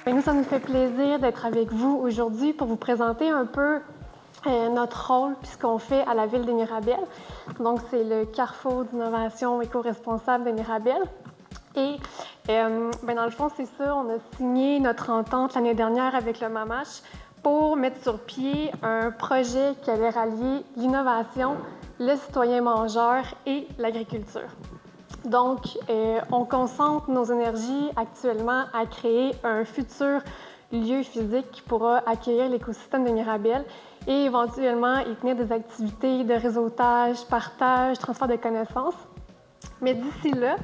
Nous, ça nous fait plaisir d'être avec vous aujourd'hui pour vous présenter un peu notre rôle puis ce qu'on fait à la Ville des Mirabel. Donc, c'est le carrefour d'innovation éco-responsable des Mirabel. Et dans le fond, c'est ça, on a signé notre entente l'année dernière avec le MAMACH pour mettre sur pied un projet qui allait rallier l'innovation, le citoyen mangeur et l'agriculture. Donc, on concentre nos énergies actuellement à créer un futur lieu physique qui pourra accueillir l'écosystème de Mirabel et éventuellement y tenir des activités de réseautage, partage, transfert de connaissances. Mais d'ici là,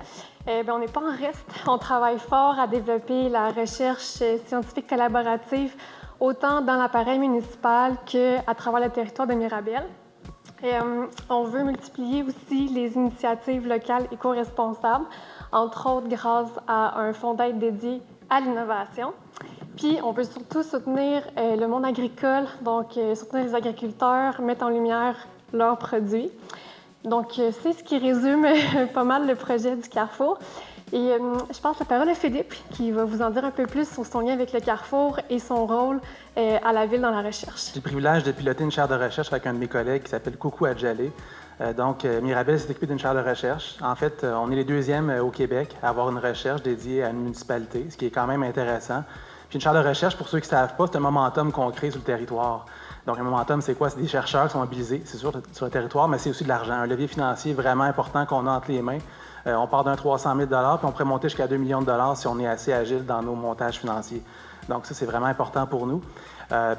on n'est pas en reste. On travaille fort à développer la recherche scientifique collaborative autant dans l'appareil municipal qu'à travers le territoire de Mirabel. On veut multiplier aussi les initiatives locales éco-responsables, entre autres grâce à un fonds d'aide dédié à l'innovation. Puis, on veut surtout soutenir le monde agricole, donc soutenir les agriculteurs, mettre en lumière leurs produits. Donc, c'est ce qui résume pas mal le projet du Carrefour. Et je passe la parole à Philippe, qui va vous en dire un peu plus sur son lien avec le Carrefour et son rôle à la Ville dans la recherche. J'ai le privilège de piloter une chaire de recherche avec un de mes collègues qui s'appelle Coucou Adjalé. Mirabel s'est équipé d'une chaire de recherche. En fait, on est les deuxièmes au Québec à avoir une recherche dédiée à une municipalité, ce qui est quand même intéressant. Puis une chaire de recherche, pour ceux qui ne savent pas, c'est un momentum qu'on crée sur le territoire. Donc, un momentum, c'est quoi? C'est des chercheurs qui sont mobilisés, c'est sûr, sur le territoire, mais c'est aussi de l'argent, un levier financier vraiment important qu'on a entre les mains. On part d'un 300 000 puis on pourrait monter jusqu'à 2 millions de dollars si on est assez agile dans nos montages financiers. Donc, ça, c'est vraiment important pour nous.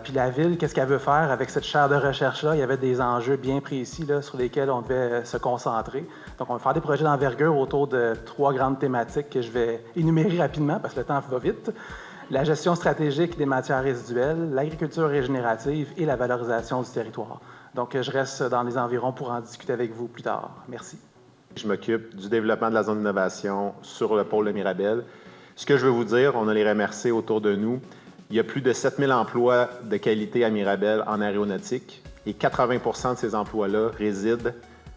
Puis la Ville, qu'est-ce qu'elle veut faire avec cette chaire de recherche-là? Il y avait des enjeux bien précis là, sur lesquels on devait se concentrer. Donc, on va faire des projets d'envergure autour de 3 grandes thématiques que je vais énumérer rapidement parce que le temps va vite. La gestion stratégique des matières résiduelles, l'agriculture régénérative et la valorisation du territoire. Donc, je reste dans les environs pour en discuter avec vous plus tard. Merci. Je m'occupe du développement de la zone d'innovation sur le pôle de Mirabel. Ce que je veux vous dire, on a les remercier autour de nous. Il y a plus de 7000 emplois de qualité à Mirabel en aéronautique et 80% de ces emplois-là résident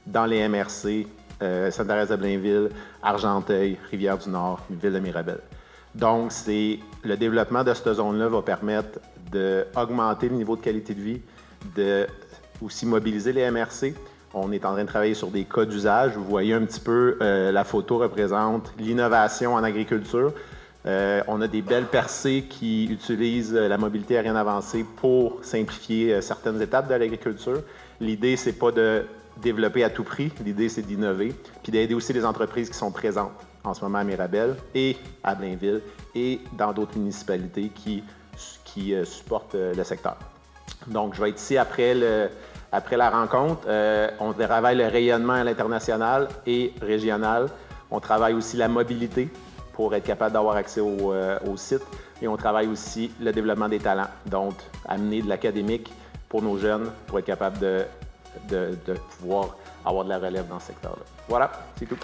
dans les MRC, Sainte-Thérèse-de-Blainville, Argenteuil, Rivière-du-Nord, Ville de Mirabel. Donc, le développement de cette zone-là va permettre d'augmenter le niveau de qualité de vie, de aussi mobiliser les MRC. On est en train de travailler sur des cas d'usage. Vous voyez un petit peu, la photo représente l'innovation en agriculture. On a des belles percées qui utilisent la mobilité aérienne avancée pour simplifier certaines étapes de l'agriculture. L'idée, c'est pas de développer à tout prix. L'idée, c'est d'innover, puis d'aider aussi les entreprises qui sont présentes en ce moment à Mirabel et à Blainville et dans d'autres municipalités qui supportent le secteur. Donc, je vais être ici après la rencontre. On travaille le rayonnement à l'international et régional. On travaille aussi la mobilité pour être capable d'avoir accès au site. Et on travaille aussi le développement des talents, donc amener de l'académique pour nos jeunes pour être capable de pouvoir avoir de la relève dans ce secteur-là. Voilà, c'est tout.